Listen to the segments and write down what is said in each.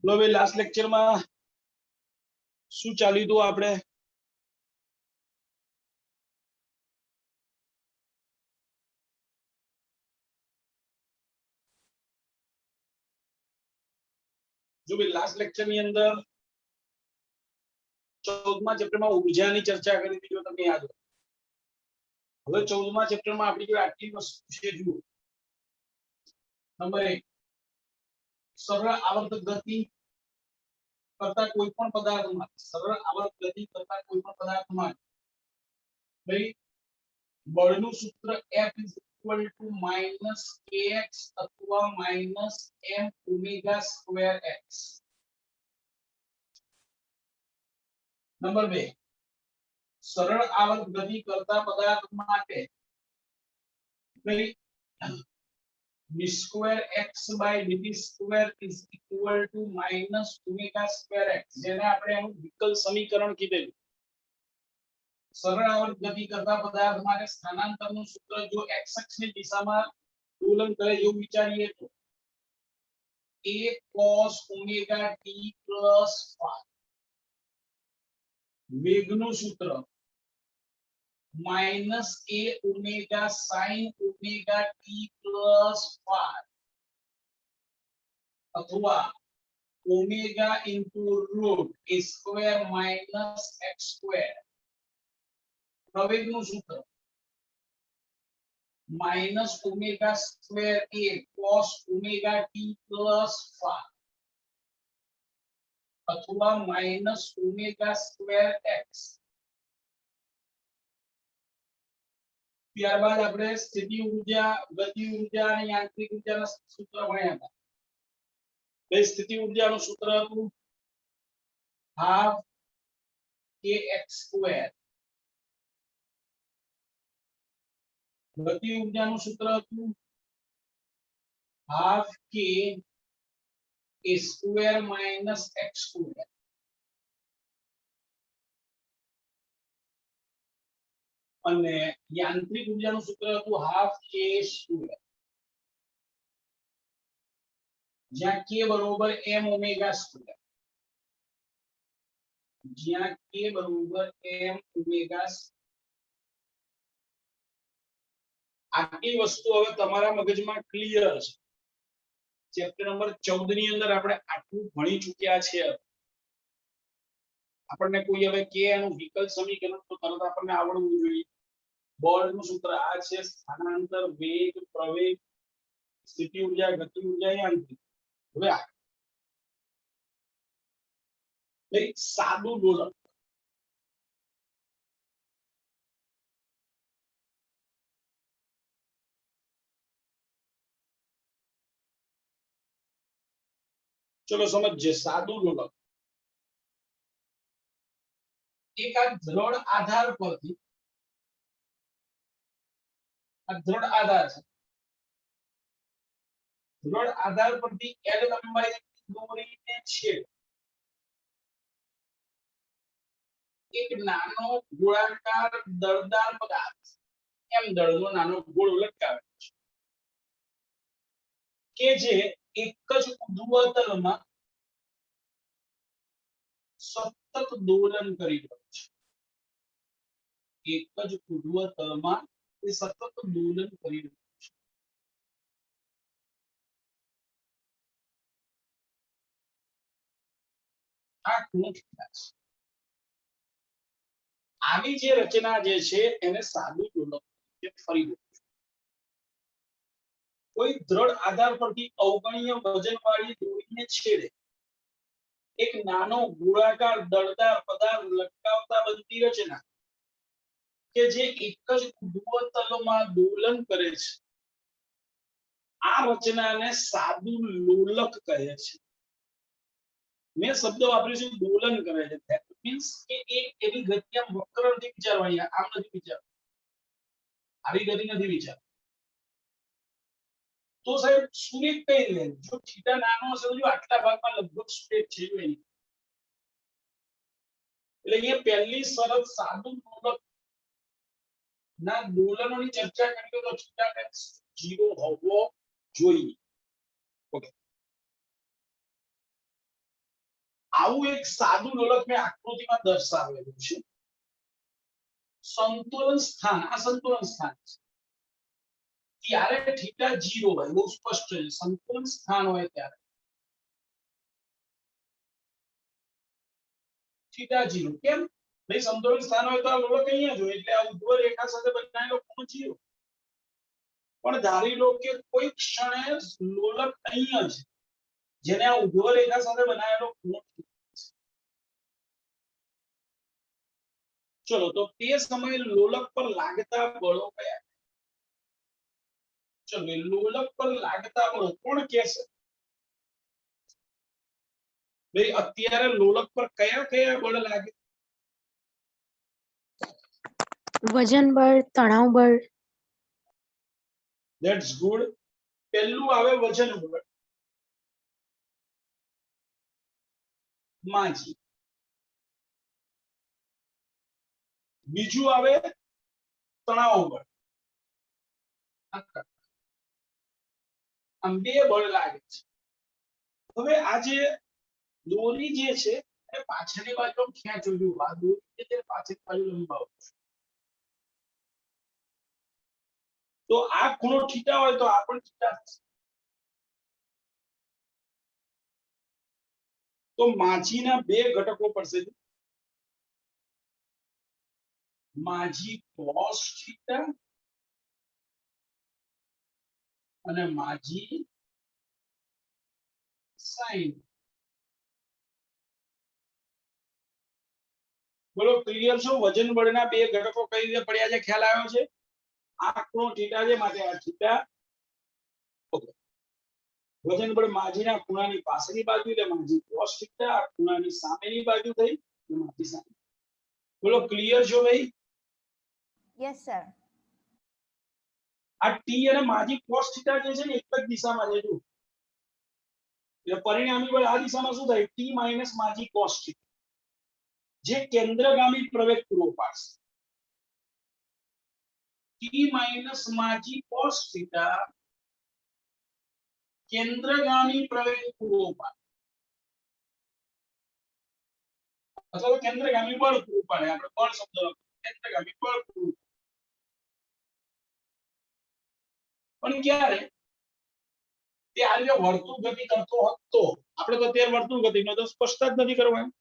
लो भाई last lecture में શું ચાલ્યું હતું આપણે જો ભાઈ લાસ્ટ લેક્ચર ની અંદર 14મા ચેપ્ટરમાં ઊર્જાની ચર્ચા કરી હતી જો તમને યાદ હોય હવે 14મા ચેપ્ટરમાં આપણી જો આટલી વસ્તુ છે જુઓ નંબર 1 સરળ આવર્તક ગતિ કરતા કોઈપણ પદાર્થમાં સરળ આવર્તક ગતિ કરતા કોઈપણ પદાર્થમાં ભાઈ બળનું સૂત્ર F -kx અથવા -m omega square x number 2 સરળ આવર્ત ગતિ કરતા પદાર્થ માટે ભાઈ d square x by dt square is equal to minus omega square x જેને આપણે એનું વિકલ સમીકરણ કીધેલું સરળ આવર્ત ગતિ કરતા પદાર્થ માટે સ્થાનાંતરનું સૂત્ર જો x અક્ષની દિશામાં દોલન કરે એવું વિચારીએ તો a cos omega t plus phi વેગનું સૂત્ર minus a omega sin omega t plus phi अथवा omega into root a square minus x square प्रवेगનું સૂત્ર minus omega square a cos omega t plus phi अथवा minus omega square x ત્યારબાદ આપણે સ્થિતિ ઊર્જા ગતિ ઊર્જા અને યાંત્રિક ઊર્જાના સૂત્ર ભણ્યા હતા બે સ્થિતિ ઊર્જાનું સૂત્ર હતું half kx square ગતિ ઊર્જાનું સૂત્ર હતું half k a square minus x square અને યાંત્રિક ઊર્જાનું સૂત્ર હતું half k square જ્યાં k બરોબર m ઓમેગા સ્ક્વેર જ્યાં k બરોબર m ઓમેગા આટલી વસ્તુ હવે તમારા મગજમાં ક્લિયર છે ચેપ્ટર નંબર 14 ની અંદર આપણે આટલું ભણી ચૂક્યા છે આપણને કોઈ હવે કે એનું વિકલ સમીકરણ તો તરત આપણને આવડવું જોઈએ બળનું સૂત્ર આ છે સ્થાનાંતર વેગ પ્રવેગ સ્થિતિ ઊર્જા ગતિ ઊર્જા યાંત્રિક હવે ભાઈ સાદું દોલન ચલો સમજીએ સાદું દોલન એક આ દ્રઢ આધાર પરથી આ દ્રઢ આધાર છે દ્રઢ આધાર પરથી L લંબાઈ દોરીને છેડ એક નાનો ગોળાકાર દળદાર પદાર્થ એમ દળનો નાનો ગોળો લટકાવે છે કે જે એક જ ઉર્ધ્વતલમાં સતત દોલન કરી રહ્યો છે એક જ ઉર્ધ્વતલમાં એ સતત દોલન કરી રહ્યો છે આ ખૂણો થીટા છે આવી જે રચના જે છે એને સાદું દોલક ફરી કોઈ દ્રઢ આધાર પરથી અવગણ્ય વજનવાળી દોરીને છેડે એક નાનો ગોળાકાર દળદાર પદાર્થ લટકાવતા બનતી રચના કે જે એક જ ઉર્ધ્વતલમાં દોલન કરે છે આ રચનાને સાદું લોલક કહે છે મેં શબ્દ વાપર્યો છે દોલન કરે છે ધેટ મીન્સ કે એક એવી ગતિ આમ વક્ર નથી વિચારવાની આમ નથી વિચાર આવી ગતિ નથી વિચાર તો સાહેબ સુરેખ કઈ લે જો થીટા નાનો હશે તો આટલા ભાગમાં લગભગ સુરેખ છે એટલે અહીંયા પહેલી શરત સાદું દોલક ના દોલનોની ચર્ચા કરીએ તો થીટા ટેન્સ 0 હોવો જોઈએ ઓકે આવું એક સાદું લોલક મેં આકૃતિમાં દર્શાવેલું છે. સંતુલન સ્થાન, આ સંતુલન સ્થાન છે. ત્યારે થીટા 0 હોય, બહુ સ્પષ્ટ છે. સંતુલન સ્થાન હોય ત્યારે થીટા 0. કેમ ભાઈ? સંતુલન સ્થાન હોય તો આ લોલક અહીંયા જ હોય, એટલે આ ઉભો રેખા સાથે બનાવેલો ખૂણો 0. પણ ધારી લો કે કોઈ ક્ષણે લોલક અહીંયા છે, જેને આ ઉભો રેખા સાથે બનાવેલો ખૂણો. ચલો, તો તે સમયે લોલક પર લાગતા બળો કયા? ચલો, લોલક પર લાગતા બળો કોણ કહેશે? ભાઈ અત્યારે લોલક પર કયા કયા બળ લાગે? વજન બળ, તણાવ બળ. That's good. પહેલું આવે વજન બળ, માજી. બીજું આવે તણાવ બળ. આમ બે બળ લાગે છે. હવે આ જે દોરી જે છે એ પાછળની બાજુ ખેંચવું, આ દોરી છે પાછળની બાજુ લંબાવો. તો આ ખૂણો થીટા હોય તો આ પણ થીટા થશે. તો માજીના બે ઘટકો પડશે. માજી cos થીટા અને માજી sin. બોલો ક્લિયર છો? વજન બળના બે ઘટકો કઈ રીતે પડ્યા છે ખ્યાલ આવ્યો છે? આ ખૂણો થીટા છે માટે આ થીટા. ઓકે. વજન બળ માજીના ખૂણાની પાછળની બાજુ એટલે માજી cos થીટા, આ ખૂણાની સામેની બાજુ થઈ એટલે માજી sin. બોલો ક્લિયર છો ભાઈ? Yes sir. આ t અને માજી cos થીટા જે છે ને એક જ દિશામાં છે. જો એટલે પરિણામી બળ આ દિશામાં શું થાય? t માઈનસ માજી cos થીટા, જે કેન્દ્રગામી પ્રવેગ પૂરો પાડશે. t માઈનસ માજી cos થીટા કેન્દ્રગામી પ્રવેગ પૂરો પાડે, અથવા કેન્દ્રગામી બળ પૂરું પાડે. આપણે બળ શબ્દ કેન્દ્રગામી બળ પૂરું. પણ ક્યારે? તે આ રીતે વર્તુળ ગતિ કરતો હતો. આપણે તો અત્યારે વર્તુળ ગતિનો તો સ્પષ્ટ જ નથી કરવાનું.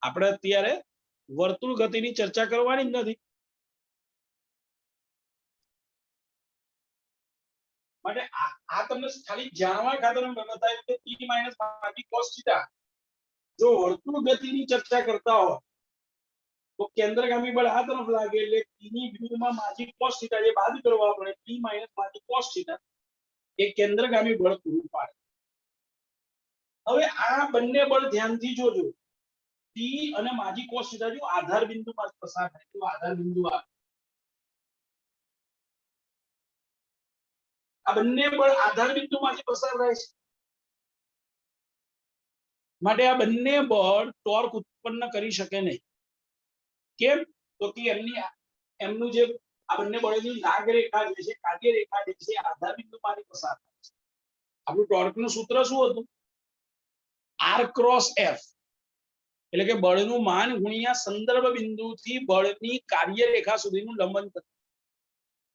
આપણે અત્યારે વર્તુળ ગતિની ચર્ચા કરવાની જ નથી. માટે આ તમને ખાલી જાણવા ખાતર મેં બતાવ્યું કે t માઈનસ માજી cos થીટા જો વર્તુળ ગતિની ચર્ચા કરતા હોય તો કેન્દ્રગામી બળ આ તરફ લાગે એટલે t ની વિરુદ્ધમાં માજી cos થીટા જે બાદ કરવા પડે. t માઈનસ માજી cos થીટા એ કેન્દ્રગામી બળ પૂરું પાડે. હવે આ બંને બળ ધ્યાનથી જોજો. t અને માજી cos થીટા જો આધાર બિંદુમાં પસાર થાય તો આધાર બિંદુ આ બંને બળ આધાર બિંદુમાંથી પસાર થાય છે. માટે આ બંને બળ ટોર્ક ઉત્પન્ન કરી શકે નહીં. કેમ? તો કે એમનું જે આ બંને બળની લાગ રેખા જે છે, કાર્ય રેખા જે છે આધાર બિંદુમાંથી પસાર થાય છે. આપણું ટોર્કનું સૂત્ર શું હતું? r ક્રોસ f, એટલે કે બળનું માન ગુણ્યા સંદર્ભ બિંદુથી બળની કાર્ય રેખા સુધીનું લંબ અંતર.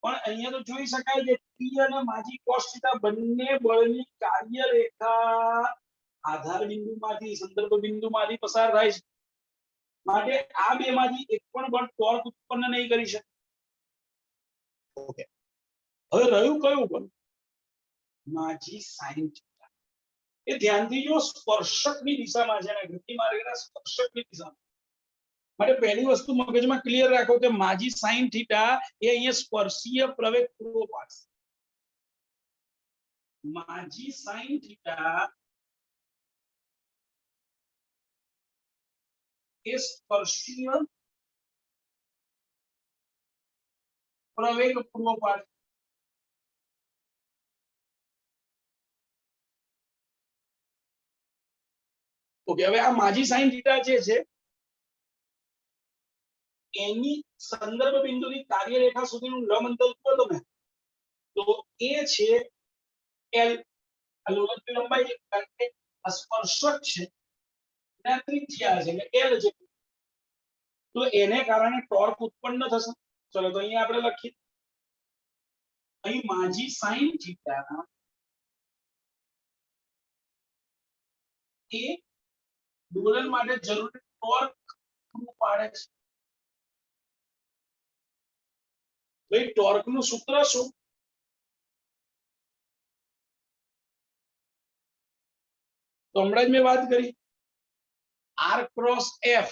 પણ અહીંયા તો જોઈ શકાય કે t અને માજી cos થીટા બંને બળની કાર્ય રેખા આધાર બિંદુમાંથી સંદર્ભ બિંદુમાંથી પસાર થાય છે. માટે આ બેમાંથી એક પણ બળ ટોર્ક ઉત્પન્ન નહીં કરી શકે. ઓકે. હવે રહ્યું કયું બળ? માજી sin થીટા. એ ધ્યાનથી જો સ્પર્શકની દિશામાં છે અને ગતિમાર્ગના સ્પર્શકની દિશામાં. માટે પહેલી વસ્તુ મગજમાં ક્લિયર રાખો કે માજી sin થીટા એ અહીંયા સ્પર્શીય પ્રવેગ પૂરો પાડશે. માજી sin થીટા એ સ્પર્શીય પ્રવેગ પૂરો પાડે. ઓકે. હવે આ માજી sin થીટા જે છે એની સંદર્ભ બિંદુની કાર્ય રેખા સુધીનું લંબ અંતર જુઓ તમે તો એ છે l. આ લોલકની લંબાઈ છે કારણ કે આ સ્પર્શક છે અને ત્રિજ્યા છે એટલે L છે તો એને કારણે ટોર્ક ઉત્પન્ન થશે ચલો તો અહીંયા આપણે લખીએ અહીં માજી sin થીટા એ દોલન માટે જરૂરી ટોર્ક પૂરું પાડે છે ભાઈ ટોર્ક નું સૂત્ર શું તો હમણાં જ મેં વાત કરી r ક્રોસ f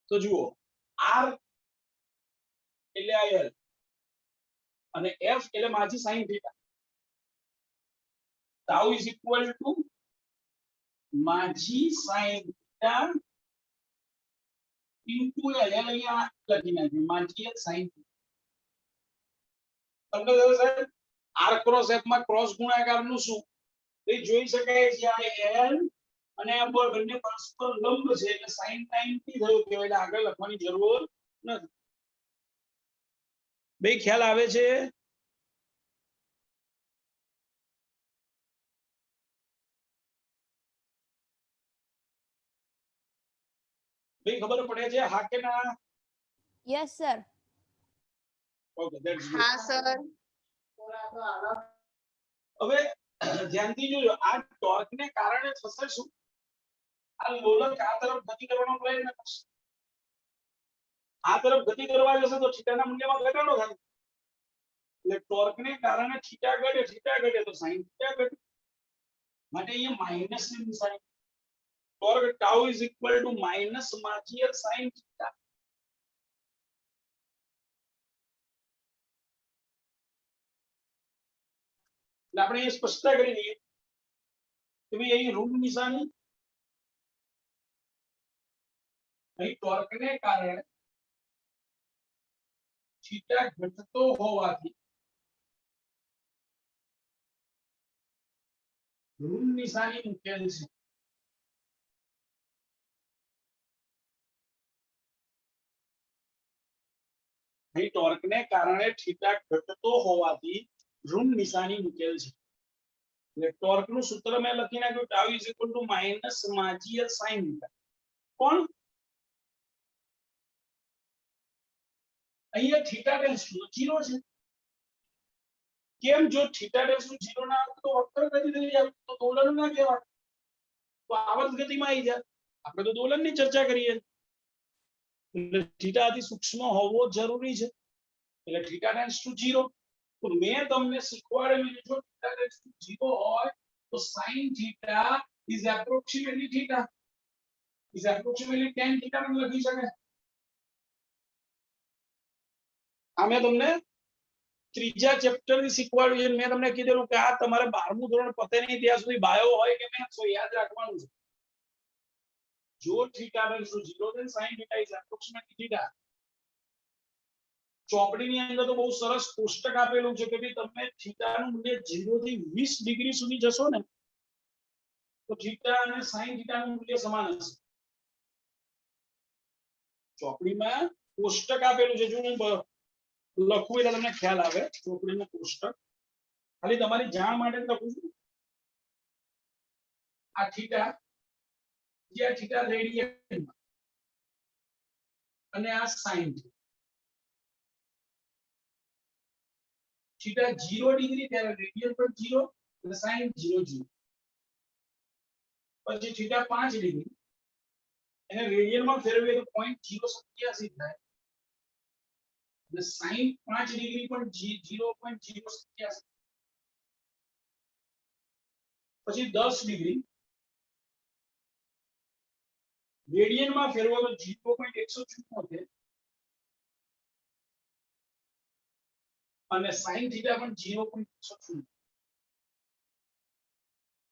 તો જુઓ r એટલે આ l અને f એટલે માજી sin theta tau is equal to માજી sin થીટા into l અહીંયા લખી નાખ્યું માજી sin તમને ખબર છે r ક્રોસ f માં ક્રોસ ગુણાકાર નું શું એ જોઈ શકાય છે આ l અને આ બંને પરસ્પર લંબ છે એટલે sin sin થી થયું કહેવાય એટલે આગળ લખવાની જરૂર નથી બે ખ્યાલ આવે છે બે ખબર પડે છે હા કે ના Yes, sir. Okay that's good हाँ सर હવે ધ્યાનથી જોજો આ ટોર્ક ને કારણે થશે શું આ લોલક આ તરફ ગતિ કરવાનો પ્રયત્ન કરશે આ તરફ ગતિ કરવા જશે તો થીટાના મૂલ્યમાં ઘટાડો થાય એટલે ટોર્ક ને કારણે થીટા ઘટે તો sin થીટા ઘટે માટે અહીંયા માઈનસ ની નિશાની torque tau is equal to minus માજીય sin theta એટલે આપણે એ સ્પષ્ટતા કરી દઈએ કે ભાઈ અહીં ઋણ નિશાની અહીં ટોર્ક ને કારણે થીટા ઘટતો હોવાથી ઋણ નિશાની મૂકેલ છે અહીં ટોર્ક ને કારણે થીટા ઘટતો હોવાથી ઋણ નિશાની મૂકેલ છે એટલે ટોર્ક નું સૂત્ર મેં લખી નાખ્યું tau is equal to minus માજીય sin theta પણ અહીંયા થીટા ટેન્સ ટુ 0 છે કેમ જો થીટા ટેન્સ ટુ 0 ના આવે તો વક્ર ગતિ થઈ જાય તો દોલન ના કહેવાય તો આવર્ત ગતિમાં આવી જાય આપણે તો દોલનની ચર્ચા કરીએ એટલે થીટા અતિ સૂક્ષ્મ હોવો જરૂરી છે એટલે થીટા ટેન્સ ટુ 0 તો મેં તમને શીખવાડેલું છે જો થીટા ટેન્સ ટુ 0 હોય તો sin theta is approximately theta is approximately tan theta પણ લખી શકાય આ મેં તમને ત્રીજા ચેપ્ટર ની શીખવાડ્યું છે મેં તમને કીધેલું કે આ તમારે 12મું ધોરણ પતે નહીં ત્યાં સુધી બાયો હોય કે મેથ્સ હોય યાદ રાખવાનું છે જો theta tense two 0 then sin theta is approximately theta ચોપડીની અંદર તો બહુ સરસ કોષ્ટક આપેલું છે કે ભાઈ તમે થીટાનું મૂલ્ય 0 થી 20 ડિગ્રી સુધી જશો ને તો થીટા અને sin થીટાનું મૂલ્ય સમાન હશે ચોપડીમાં કોષ્ટક આપેલું છે જો હું લખું એટલે તમને ખ્યાલ આવે ચોપડીનું કોષ્ટક ખાલી તમારી જાણ માટે લખું છું આ થીટા જે આ થીટા રેડિયન અને આ sin થીટા 0 ડિગ્રી ત્યારે રેડિયન પર 0 અને sin 0 0 પછી થીટા 5 ડિગ્રી એને રેડિયનમાં ફેરવીએ તો 0.087 થાય અને sin 5 ડિગ્રી પણ 0.087 પછી 10 ડિગ્રી રેડિયનમાં ફેરવો તો 0.174 અને sin થીટા પણ 0.174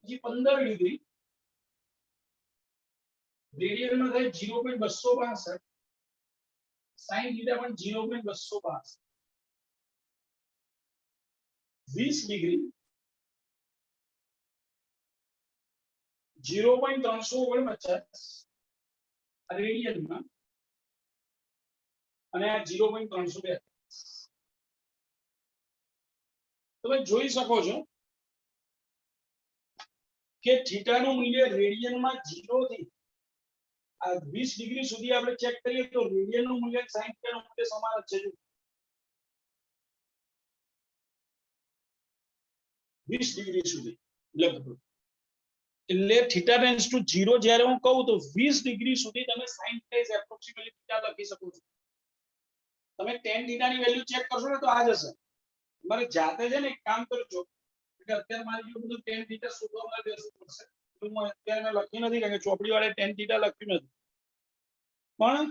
પછી 15 ડિગ્રી રેડિયનમાં થાય 0.262 sin थीटा પણ 0.262 20 ડિગ્રી 0.349 રેડિયનમાં અને આ 0.302 તમે જોઈ શકો છો કે થીટાનું મૂલ્ય રેડિયનમાં 0 થી આ 20 ડિગ્રી સુધી આપણે ચેક કરીએ તો રેડિયનનું મૂલ્ય 60 નું મૂલ્ય સમાન જ છે. 20 ડિગ્રી સુધી લગભગ. એટલે થીટા ટેન્ડ્સ ટુ 0 જ્યારે હું કહું તો 20 ડિગ્રી સુધી તમે sin પ્લસ એપ્રોક્સિમેટલી થીટા લખી શકો છો. તમે tan થીટાની વેલ્યુ ચેક કરશો ને તો આ જ હશે. તમારે જાતે છે ને એક કામ કરજો કે અત્યારે મારી જો બધું tan થીટા શોધવા માટે બેસવું પડશે. તો હું અત્યારે લખી નથી કારણ કે ચોપડી વાળે tan થીટા લખ્યું નથી. પણ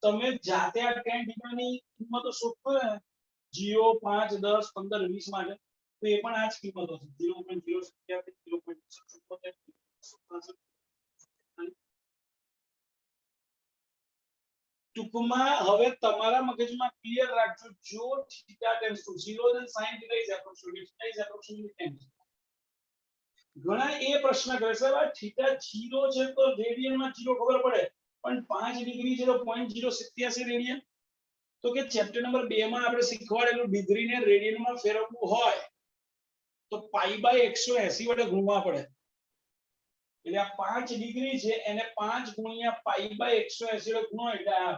તમે જાતે આ tan થીટાની કિંમતો શોધો ને 0 5 10 15 20 માટે તો એ પણ આ જ કિંમતો છે 0.077 ટૂંકમાં હવે તમારા મગજમાં ક્લિયર રાખજો જો theta tends to 0 then sin theta is approximately 10. ઘણા એ પ્રશ્ન કરે છે ભાઈ થીટા 0 છે તો રેડિયનમાં 0 ખબર પડે પણ 5 ડિગ્રી છે તો 0.087 રેડિયન. તો કે ચેપ્ટર નંબર 2 માં આપણે શીખવાડેલું ડિગ્રીને રેડિયનમાં ફેરવવું હોય તો પાઈ બાય 180 વડે ગુણવા પડે. એટલે આ 5 ડિગ્રી છે એને 5 ગુણ્યા પાઈ બાય 180 વડે ગુણો એટલે આ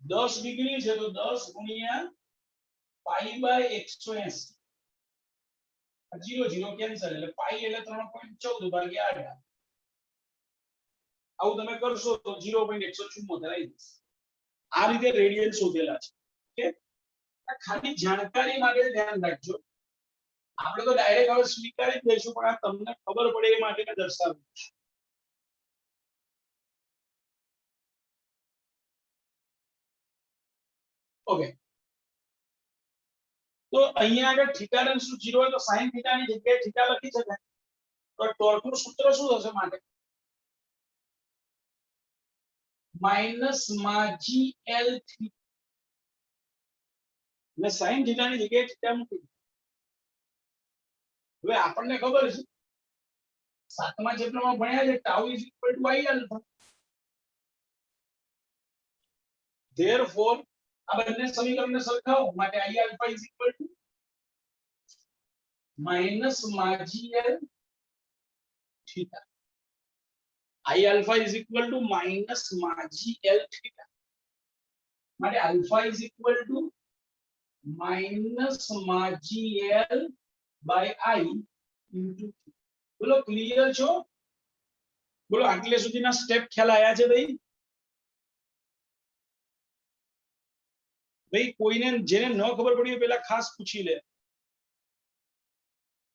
10 ડિગ્રી છે તો 10 ગુણ્યા પાઈ બાય 180 0 0 કેન્સલ એટલે પાઈ એટલે 3.14 ભાગ્યા 8. આવું તમે કરશો તો 0.174 આવી જશે. આ રીતે રેડિયન શોધેલા છે. ઓકે, આ ખાલી જાણકારી માટે ધ્યાન રાખજો. આપણે તો ડાયરેક્ટ હવે સ્વીકારી જ દઈશું પણ આ તમને ખબર પડે એ માટે મેં દર્શાવ્યું છે. ઓકે, તો અહીંયા આગળ થીટા ટેન્ડ્સ ટુ 0 હોય તો sin થીટા ની જગ્યાએ થીટા લખી શકાય. તો ટોર્કનું સૂત્ર શું થશે માટે માઈનસ માં gl થીટા ને sin થીટા ની જગ્યાએ થીટા મૂકી. હવે આપણને ખબર છે 7મા ચેપ્ટરમાં ભણ્યા છે tau is equal to i alpha. therefore આ બંને સમીકરણને સરખાવો માટે i alpha is equal to minus માં gl theta. i alpha is equal to minus માં gl theta. માટે alpha is equal to minus માં gl by i into theta. બોલો ક્લિયર છો? બોલો આટલે સુધીના સ્ટેપ ખ્યાલ આયા છે ભાઈ? ભાઈ કોઈને જેને ન ખબર પડી પેલા ખાસ પૂછી લે.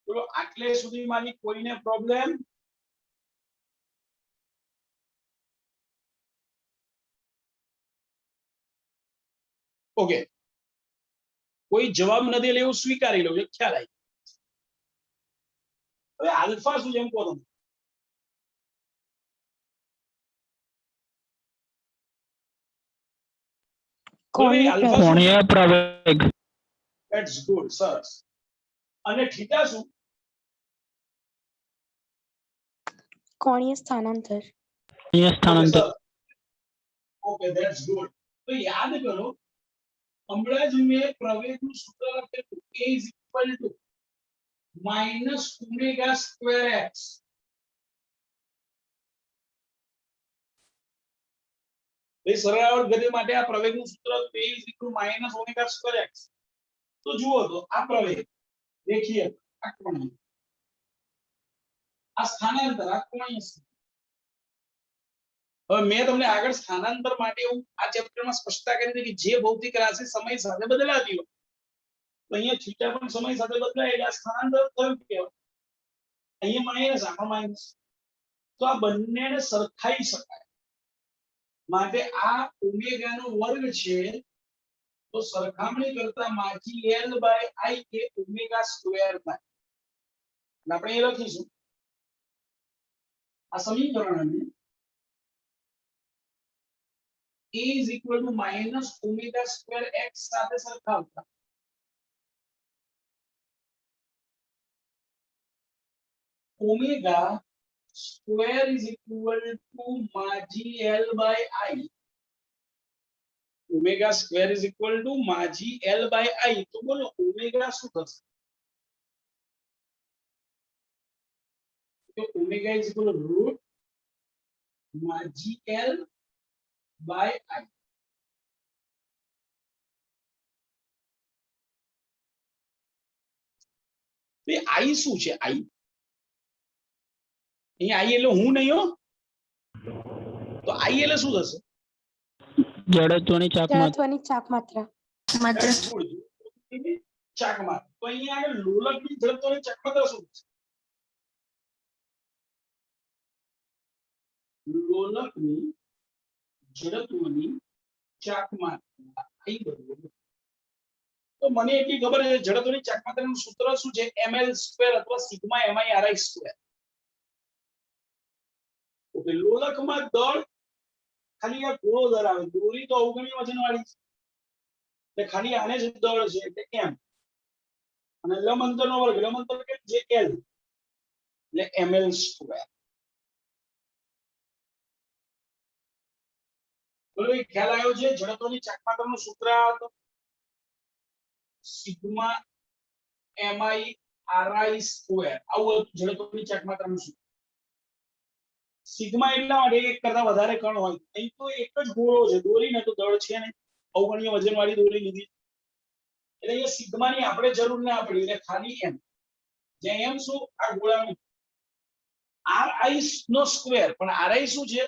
બોલો આટલે સુધી મારી કોઈને પ્રોબ્લેમ? ઓકે, કોઈ જવાબ નથી એટલે એવું સ્વીકારી લો ખ્યાલ આવી. હવે આલ્ફા શું એમ કહો તમે? કોણીય પ્રવેગ. ધેટ્સ ગુડ, સરસ. અને થીટા શું? કોણીય સ્થાનાંતર. Okay, that's good. તો યાદ કરો હમણાં જ મેં પ્રવેગનું સૂત્ર લખેલું a is equal to minus omega square x. એ સરળાવર્ત ગતિ માટે આ પ્રવેગનું સૂત્ર a is equal to minus omega square x. તો જુઓ તો આ પ્રવેગ દેખીએ આ કોણીય, આ સ્થાનાંતર આ કોણીય. હવે મેં તમને આગળ સ્થાનાંતર માટે એવું આ ચેપ્ટરમાં સ્પષ્ટતા કરી હતી કે જે ભૌતિક રાશિ સમય સાથે બદલાતી હોય તો અહીંયા થીટા પણ સમય સાથે બદલાય એટલે આ સ્થાનાંતર થયું કહેવાય. અહીંયા માઈનસ આમાં માઈનસ તો આ બંનેને સરખાઈ શકાય માટે આ ઓમેગાનો વર્ગ છે તો સરખામણી કરતા માજી l બાય i કે ઓમેગા સ્ક્વેર થાય. આપણે એ લખીશું આ સમીકરણને a is equal to minus omega square x સાથે સરખાવતા omega square is equal to માજી l by i. omega square is equal to માજી l by i. તો બોલો omega શું થશે? तो omega is equal to root GL by I. તો I શું છે? I અહીંયા I એટલે હું નહીં હો. તો I એટલે શું થશે? જડત્વની ચાકમાં જડત્વની ચાકમાત્રા ચાકમાં. તો અહીંયા આગળ લોલકની જડત્વની ચાકમાત્રા શું છે? લોલકની જડત્વની ચાકમાત્રા I બરાબર. તો મને એટલી ખબર છે જડત્વની ચાકમાત્રાનું સૂત્ર શું છે? ml² અથવા સિગ્મા mi/ri². ઓકે, લોલકમાં દળ ખાલી આ ગોળો ધરાવે, દોરી તો અવગણ્ય વજન વાળી છે એટલે ખાલી આને જ દળ છે એટલે m, અને લંબ અંતરનો વર્ગ, લંબ અંતર કે જે l એટલે ml². બોલો એ ખ્યાલ આવ્યો છે? જડત્વની ચાકમાત્રાનું સૂત્ર આ હતું સિગ્મા mi/ri². આવું હતું જડત્વની ચાકમાત્રાનું સૂત્ર. સિગ્મા એટલા માટે એક કરતા વધારે કણ હોય, અહીં તો એક જ ગોળો છે, દોરી ને તો દળ છે ને અવગણ્ય વજન વાળી દોરી લીધી એટલે એ સિગ્માની આપણે જરૂર ના પડી એટલે ખાલી m. જ્યાં m શું? આ ગોળાનું ri નો સ્ક્વેર. પણ ri શું છે?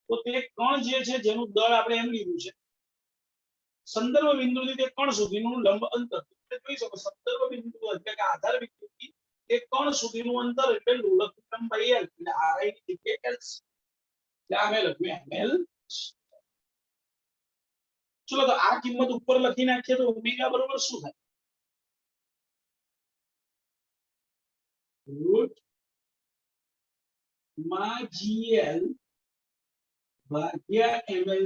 તો તે કણ જે છે જેનું દળ આપણે એમ લીધું છે, સંદર્ભ બિંદુથી તે કણ સુધીનું લંબ અંતર. એટલે જોઈ શકો સંદર્ભ બિંદુ એટલે કે આધાર બિંદુથી તે કણ સુધીનું અંતર એટલે લોલકની લંબાઈ l. એટલે ri ની જગ્યાએ l. એટલે આ મેં લખ્યું ml. ચલો તો આ કિંમત ઉપર લખી નાખીએ તો ઓમેગા બરોબર શું થાય? રૂટ માં GL ભાગ્યા ml².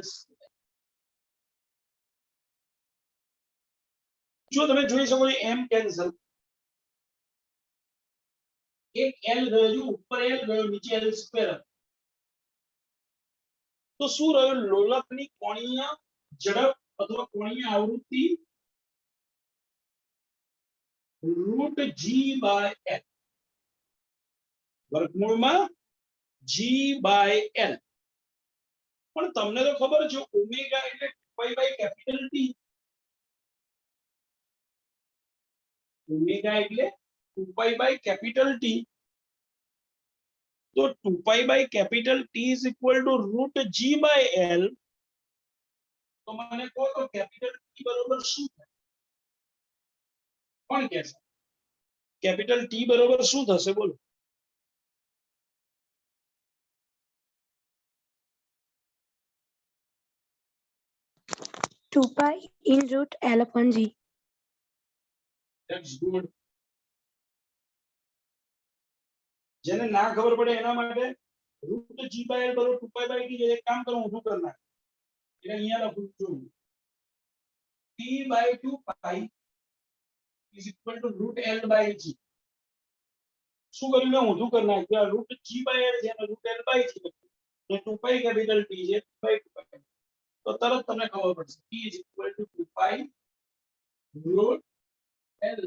જો તમે જોઈ શકો m કેન્સલ, એક l ગયો, ઉપર l ગયો, નીચે l². તો શું રહ્યું? લોલકની કોણીય ઝડપ અથવા કોણીય આવૃત્તિ રૂટ g/l વર્ગમૂળમાં g/l. પણ તમને તો ખબર છે ઓમેગા એટલે 2π/T. ઓમેગા એટલે 2π/T. તો 2π/T is equal to root g/l. તો મને કહો તો કેપિટલ T બરોબર શું થાય? કોણ કહેશે? કેપિટલ T બરોબર શું થશે? બોલો. Two pi in root l/g. That's good. જેને ના ખબર પડે એના માટે રૂટ g/l બરોબર 2π/t છે. એક કામ કરું, ઊંધું કરી નાખ એટલે અહીંયા લખું છું t/2π is equal to root l/g. શું કર્યું? મેં ઊંધું કરી નાખ્યું. રૂટ g/l છે અને રૂટ l/g તો 2π કેપિટલ T છે 2π. તો તરત તમને ખબર પડશે t is equal to 2π root l.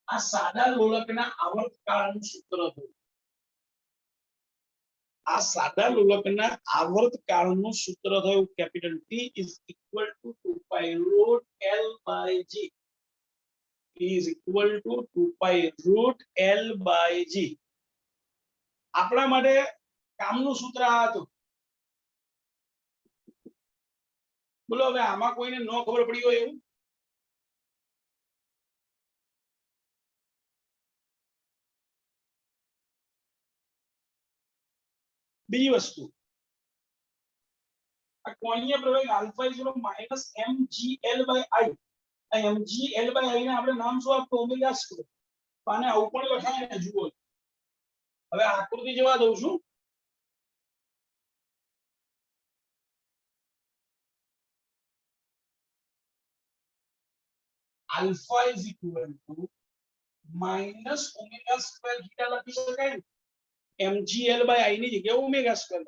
આ સાદા લોલકના આવર્તકાળનું સૂત્ર થયું. આ સાદા લોલકના આવર્તકાળનું સૂત્ર થયું. Capital T is equal to 2π root l/g. is equal to 2π root l/g. આપણા માટે કામનું સૂત્ર આ હતું. બોલો હવે આમાં કોઈને ન ખબર પડી હોય એવું? બીજી વસ્તુ, આ કોણીય પ્રવેગ આલ્ફા ઇઝ માઈનસ mgl/i. આ mgl/i ને આપણે નામ શું આપ્યું? ઓમેગા². આને આવું પણ લખાય ને, જુઓ. હવે આકૃતિ જોવા દઉં છું. Alpha is equal to minus omega theta લખી શકાય. mgl/i ની જગ્યાએ ઓમેગા²